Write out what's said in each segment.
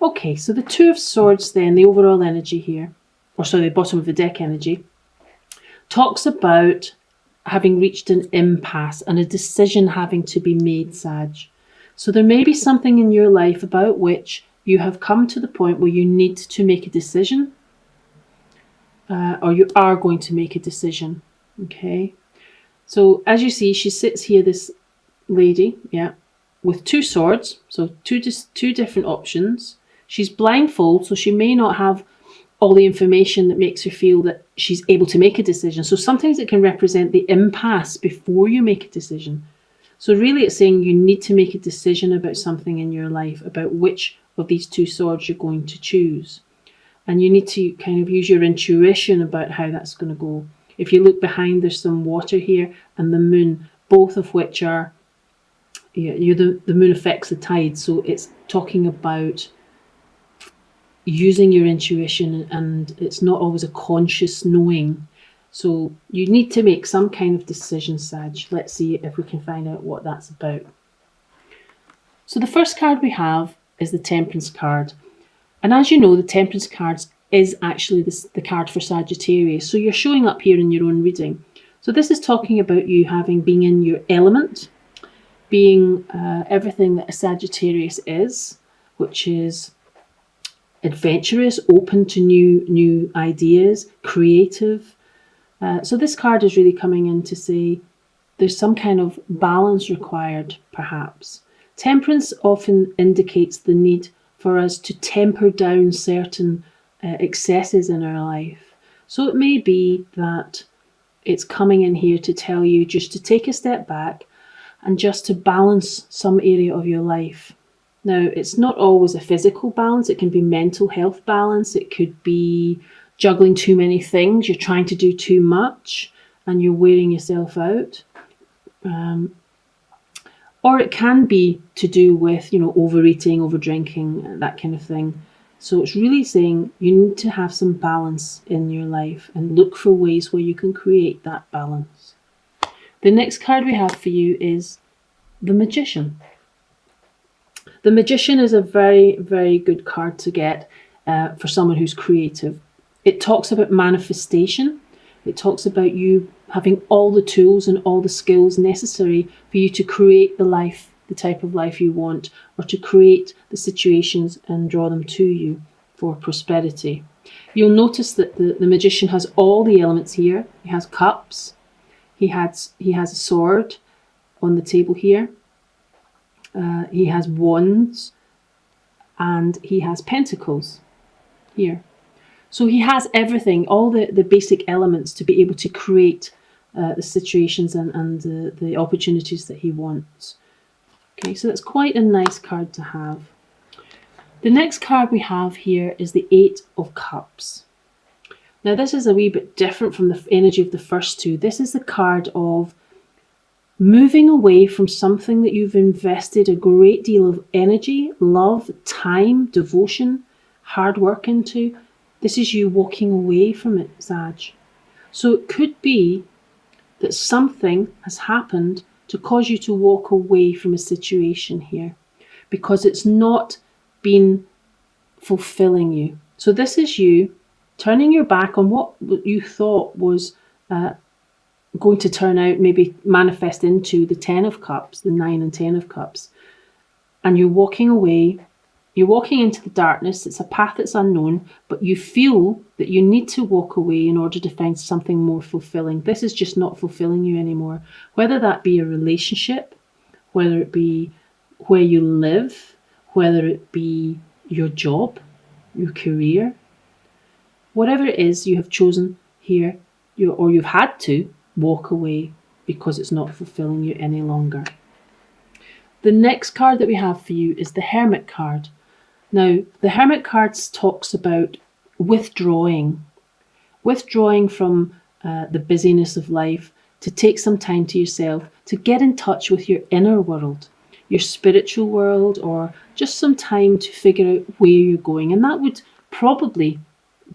Okay, so the Two of Swords then, the overall energy here, or sorry, the bottom of the deck energy, talks about having reached an impasse and a decision having to be made, Sag. So there may be something in your life about which you have come to the point where you need to make a decision, or you are going to make a decision. Okay, so as you see, she sits here, this lady, yeah, with two swords, so two different options. She's blindfolded, so she may not have all the information that makes her feel that she's able to make a decision. So sometimes it can represent the impasse before you make a decision. So really it's saying you need to make a decision about something in your life, about which of these two swords you're going to choose. And you need to kind of use your intuition about how that's going to go. If you look behind, there's some water here and the moon, both of which are, the moon affects the tide. So it's talking about using your intuition, and it's not always a conscious knowing. So you need to make some kind of decision, Sag. Let's see if we can find out what that's about. So the first card we have is the Temperance card. And as you know, the Temperance card is actually the card for Sagittarius. So you're showing up here in your own reading. So this is talking about you being in your element, being everything that a Sagittarius is, which is adventurous, open to new ideas, creative. So this card is really coming in to say there's some kind of balance required, perhaps. Temperance often indicates the need for us to temper down certain excesses in our life. So it may be that it's coming in here to tell you just to take a step back and just to balance some area of your life. Now, it's not always a physical balance. It can be mental health balance. It could be juggling too many things. You're trying to do too much and you're wearing yourself out. Or it can be to do with, overeating, overdrinking, that kind of thing. So it's really saying you need to have some balance in your life and look for ways where you can create that balance. The next card we have for you is the Magician. The Magician is a very, very good card to get for someone who's creative. It talks about manifestation. It talks about you having all the tools and all the skills necessary for you to create the type of life you want, or to create the situations and draw them to you for prosperity. You'll notice that the Magician has all the elements here. He has cups. He has a sword on the table here. He has wands, and he has pentacles here. So he has everything, all the basic elements to be able to create the situations and the opportunities that he wants. Okay, so that's quite a nice card to have. The next card we have here is the Eight of Cups. Now this is a wee bit different from the energy of the first two. This is the card of moving away from something that you've invested a great deal of energy, love, time, devotion, hard work into. This is you walking away from it, Sag. So it could be that something has happened to cause you to walk away from a situation here because it's not been fulfilling you. So this is you turning your back on what you thought was going to turn out, maybe manifest into the 10 of Cups, the 9 and 10 of Cups. And you're walking away. You're walking into the darkness. It's a path that's unknown, but you feel that you need to walk away in order to find something more fulfilling. This is just not fulfilling you anymore. Whether that be a relationship, whether it be where you live, whether it be your job, your career, whatever it is you have chosen here, or you've had to walk away because it's not fulfilling you any longer. The next card that we have for you is the Hermit card. Now, the Hermit card talks about withdrawing from the busyness of life, to take some time to yourself, to get in touch with your inner world, your spiritual world, or just some time to figure out where you're going. And that would probably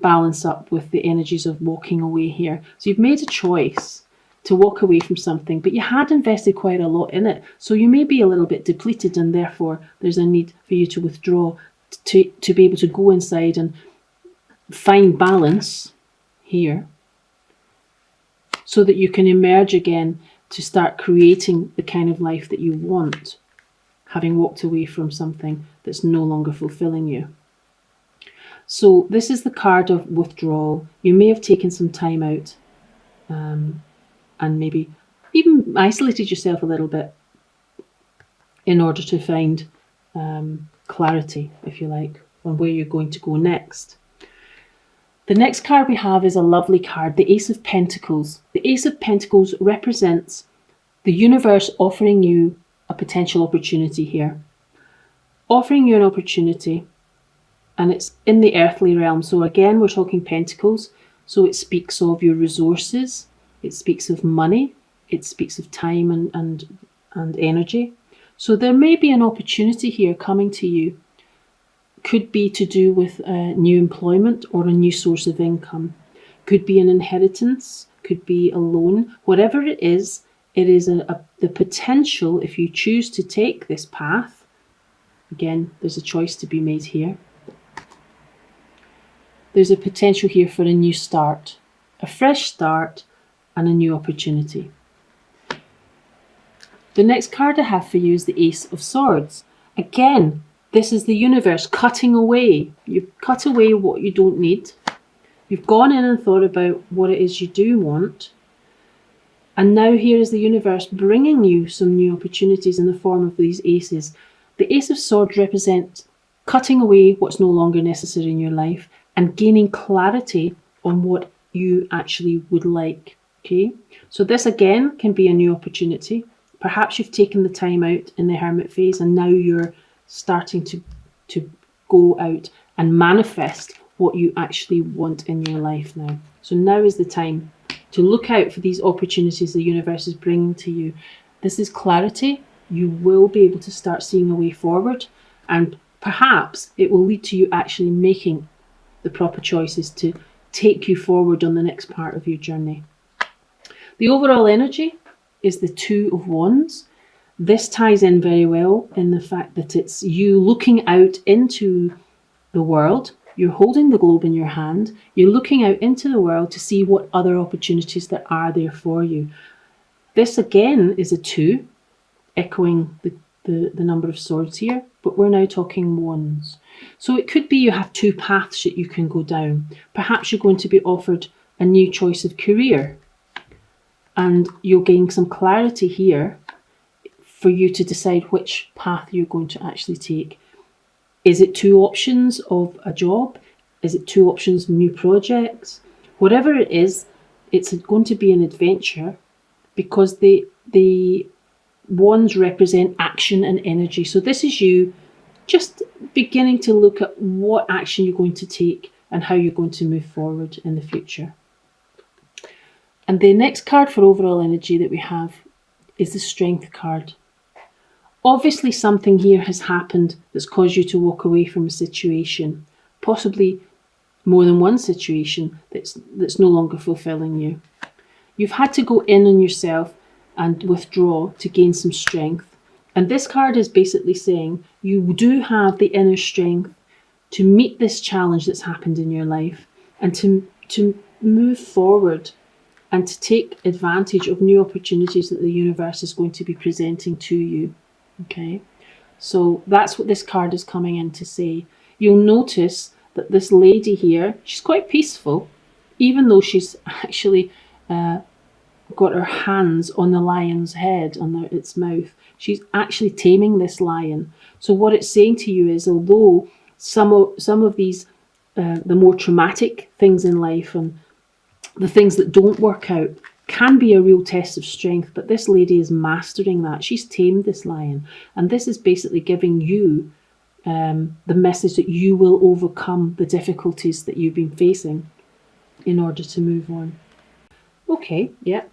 balance up with the energies of walking away here. So you've made a choice to walk away from something, but you had invested quite a lot in it. So you may be a little bit depleted, and therefore there's a need for you to withdraw to be able to go inside and find balance here, so that you can emerge again to start creating the kind of life that you want, having walked away from something that's no longer fulfilling you. So this is the card of withdrawal. You may have taken some time out and maybe even isolated yourself a little bit in order to find clarity, if you like, on where you're going to go next. The next card we have is a lovely card, the Ace of Pentacles. The Ace of Pentacles represents the universe offering you a potential opportunity here. Offering you an opportunity, and it's in the earthly realm. So again, we're talking pentacles. So it speaks of your resources. It speaks of money. It speaks of time and energy. So there may be an opportunity here coming to you. Could be to do with new employment or a new source of income. Could be an inheritance. Could be a loan. Whatever it is the potential, if you choose to take this path. Again, there's a choice to be made here. There's a potential here for a new start, a fresh start, and a new opportunity. The next card I have for you is the Ace of Swords. Again, this is the universe cutting away. You've cut away what you don't need. You've gone in and thought about what it is you do want. And now here is the universe bringing you some new opportunities in the form of these aces. The Ace of Swords represents cutting away what's no longer necessary in your life and gaining clarity on what you actually would like. Okay, so this again can be a new opportunity. Perhaps you've taken the time out in the hermit phase and now you're starting to go out and manifest what you actually want in your life now. So now is the time to look out for these opportunities the universe is bringing to you. This is clarity. You will be able to start seeing a way forward, and perhaps it will lead to you actually making the proper choices to take you forward on the next part of your journey. The overall energy is the Two of Wands. This ties in very well in the fact that it's you looking out into the world. You're holding the globe in your hand. You're looking out into the world to see what other opportunities there are there for you. This again is a 2, echoing the number of swords here, but we're now talking wands. So it could be you have 2 paths that you can go down. Perhaps you're going to be offered a new choice of career, and you'll gain some clarity here for you to decide which path you're going to actually take. Is it 2 options of a job? Is it 2 options of new projects? Whatever it is, it's going to be an adventure, because the wands represent action and energy. So this is you just beginning to look at what action you're going to take and how you're going to move forward in the future. And the next card for overall energy that we have is the Strength card. Obviously something here has happened that's caused you to walk away from a situation, possibly more than one situation that's no longer fulfilling you. You've had to go in on yourself and withdraw to gain some strength. And this card is basically saying you do have the inner strength to meet this challenge that's happened in your life, and to move forward and to take advantage of new opportunities that the universe is going to be presenting to you. Okay, so that's what this card is coming in to say. You'll notice that this lady here, she's quite peaceful, even though she's actually got her hands on the lion's head, on its mouth. She's actually taming this lion. So what it's saying to you is, although some of these, the more traumatic things in life and the things that don't work out can be a real test of strength, but this lady is mastering that. She's tamed this lion, and this is basically giving you the message that you will overcome the difficulties that you've been facing in order to move on. Okay, yeah.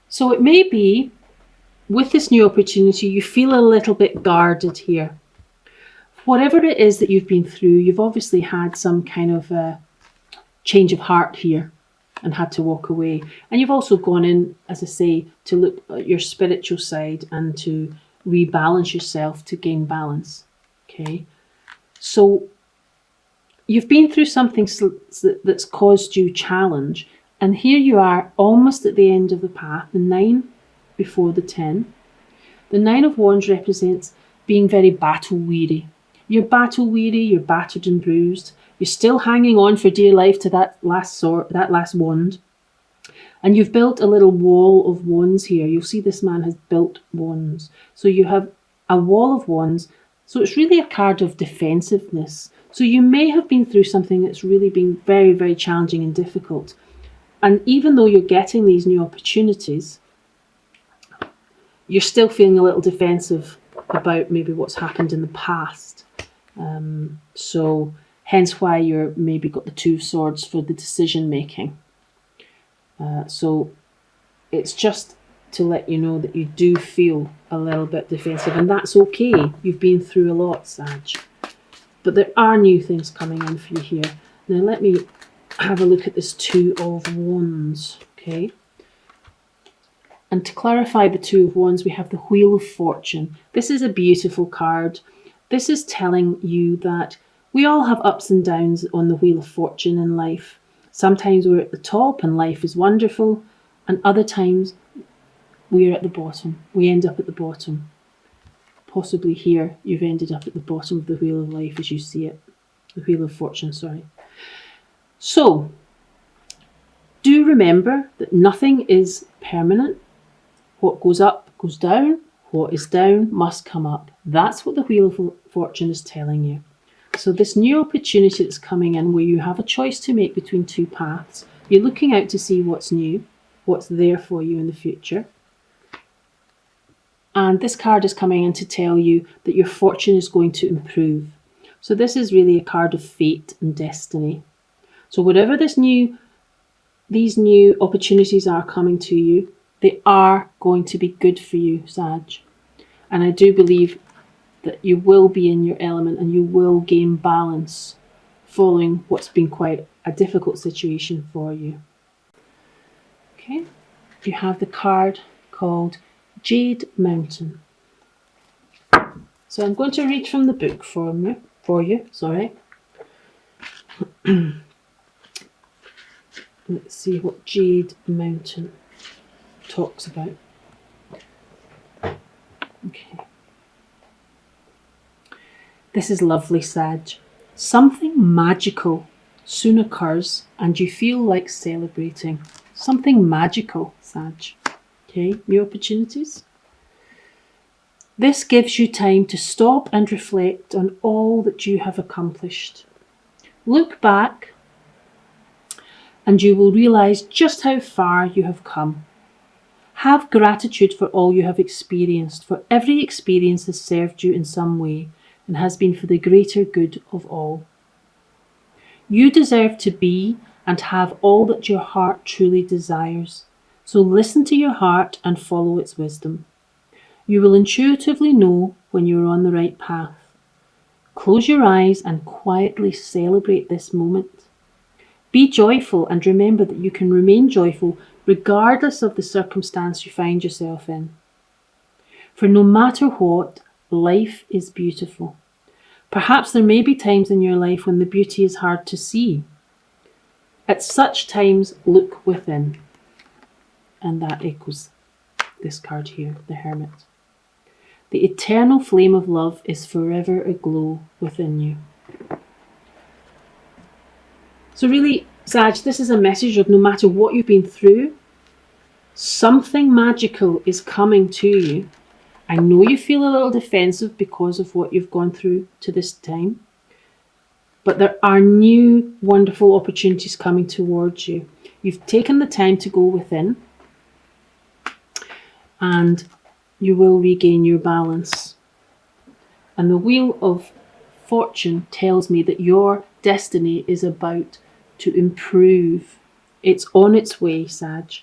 So it may be with this new opportunity you feel a little bit guarded here. Whatever it is that you've been through, you've obviously had some kind of change of heart here and had to walk away. And you've also gone in, as I say, to look at your spiritual side and to rebalance yourself to gain balance. Okay, So you've been through something that's caused you challenge, and here you are almost at the end of the path, the 9 before the 10. The 9 of Wands represents being very battle weary. You're battle weary, you're battered and bruised, you're still hanging on for dear life to that last wand. And you've built a little wall of wands here. You'll see this man has built wands. So you have a wall of wands. So it's really a card of defensiveness. So you may have been through something that's really been very, very challenging and difficult. And even though you're getting these new opportunities, you're still feeling a little defensive about maybe what's happened in the past. So hence why you're maybe got the 2 of Swords for the decision making. So it's just to let you know that you do feel a little bit defensive, and that's okay. You've been through a lot, Sag. But there are new things coming in for you here. Now let me have a look at this 2 of Wands, okay? And to clarify the 2 of Wands, we have the Wheel of Fortune. This is a beautiful card. This is telling you that we all have ups and downs on the Wheel of Fortune in life. Sometimes we're at the top and life is wonderful, and other times we're at the bottom. We end up at the bottom. Possibly here, you've ended up at the bottom of the Wheel of Life as you see it. The Wheel of Fortune, sorry. So, do remember that nothing is permanent. What goes up goes down. What is down must come up. That's what the Wheel of Fortune is telling you. So this new opportunity that's coming in, where you have a choice to make between 2 paths, you're looking out to see what's new, what's there for you in the future. And this card is coming in to tell you that your fortune is going to improve. So this is really a card of fate and destiny. So whatever these new opportunities are coming to you, they are going to be good for you, Sag. And I do believe that you will be in your element and you will gain balance following what's been quite a difficult situation for you. Okay, you have the card called Jade Mountain. So I'm going to read from the book for you. Sorry. Let's see what Jade Mountain talks about. Okay. This is lovely, Sag. Something magical soon occurs and you feel like celebrating. Something magical, Sag. Okay, new opportunities. This gives you time to stop and reflect on all that you have accomplished. Look back and you will realise just how far you have come. Have gratitude for all you have experienced, for every experience has served you in some way and has been for the greater good of all. You deserve to be and have all that your heart truly desires. So listen to your heart and follow its wisdom. You will intuitively know when you are on the right path. Close your eyes and quietly celebrate this moment. Be joyful and remember that you can remain joyful regardless of the circumstance you find yourself in. For no matter what, life is beautiful. Perhaps there may be times in your life when the beauty is hard to see. At such times, look within. And that echoes this card here, the Hermit. The eternal flame of love is forever aglow within you. So really, Sag, this is a message of no matter what you've been through, something magical is coming to you. I know you feel a little defensive because of what you've gone through to this time, but there are new wonderful opportunities coming towards you. You've taken the time to go within and you will regain your balance. And the Wheel of Fortune tells me that your destiny is about to improve. It's on its way, Sag.